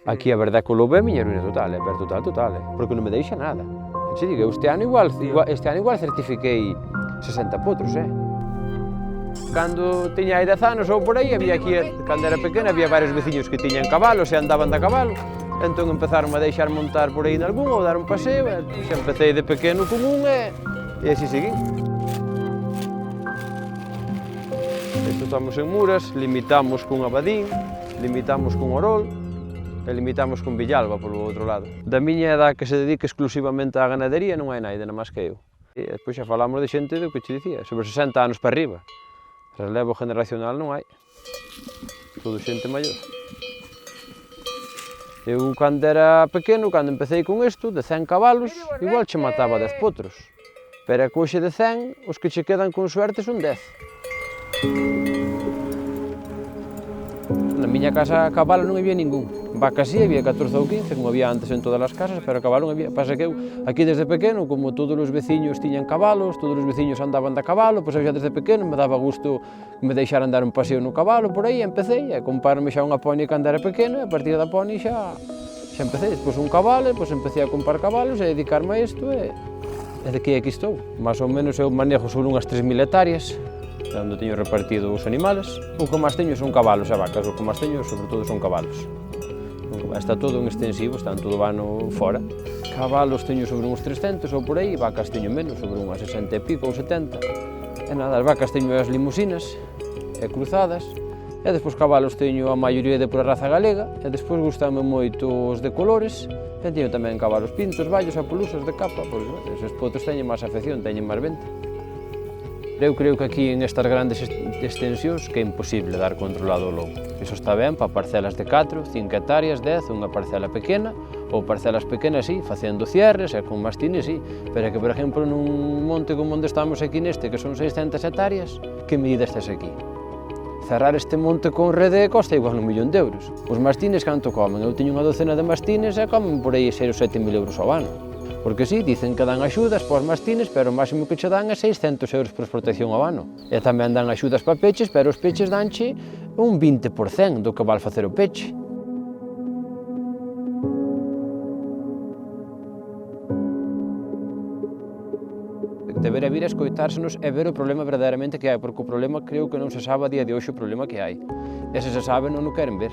Aquí a verdade que o lobo é a miña ruína total, pero total, porque non me deixa nada. Se digo, este ano igual certifiquei 60 potros, Cando tiña aí 10 anos ou por aí, había aquí, cando era pequena, había varios veciños que tiñan cabalos e andaban de cabalo. Entón empezaron a deixar montar por aí nalgún ou dar un paseo, e xa empecé de pequeno con un e así seguín. Isto estamos en Muras, limitamos con Abadín, limitamos con Orol, e limitamos con Villalba polo outro lado. Da miña edad que se dedica exclusivamente á ganadería non hai naide, nada máis que eu. E despois xa falamos de xente do que che dicía, sobre 60 anos para arriba. Relevo generacional non hai. Todo xente maior. Eu, cando era pequeno, cando empecé con isto, de 100 cabalos, igual che mataba 10 potros. Pero que hoxe de 100, os que che quedan con suerte son 10. Na miña casa cabalo non había ningún. Vacas sí, había 14 ou 15, como había antes en todas as casas, pero cabalo non había. Pasa que eu, aquí desde pequeno, como todos os veciños tiñan cabalos, todos os veciños andaban de cabalo, pois eu xa desde pequeno me daba gusto que me deixaran dar un paseo no cabalo, por aí empecé, a comprarme xa unha poni cando era pequeno, e a partir da poni xa empecé. Despois un cabalo, e pois empecé a comprar cabalos e a dedicarme a isto, e de que aquí estou. Más ou menos eu manejo sobre unhas 3.000 hectáreas, onde teño repartido os animales. O que máis teño son cabalos e vacas, o que máis teño sobre todo son cabalos. Está todo en extensivo, están todo o ano fora. Cabalos teño sobre uns 300 ou por aí, vacas teño menos, sobre unhas 60 e pico ou 70. E nada, as vacas teño as limusinas e cruzadas, e despois cabalos teño a maioría de pura raza galega, e despois gustame moito os de colores, e teño tamén cabalos pintos, vallos e polusas de capa, pois esos potros teñen máis afección, teñen máis venta. Eu creo que aquí en estas grandes extensións que é imposible dar controlado o lobo. Iso está ben para parcelas de 4, 5 hectáreas, 10, unha parcela pequena, ou parcelas pequenas, sí, facendo cierres e con mastines, sí, pero que, por exemplo, nun monte como onde estamos aquí neste, que son 600 hectáreas, que medida estás aquí? Cerrar este monte con rede costa igual 1 millón de euros. Os mastines canto comen? Eu teño unha docena de mastines e comen por aí 6 ou 7.000 euros ao ano. Porque sí, dicen que dan axudas para os mastines, pero o máximo que che dan é 600 euros por protección ao ano. E tamén dan axudas para peches, pero os peches danche un 20% do que val facer o peche. Debería vir a escoitársenos e ver o problema verdadeiramente que hai, porque o problema creo que non se sabe a día de hoxe o problema que hai. E se se sabe non o queren ver.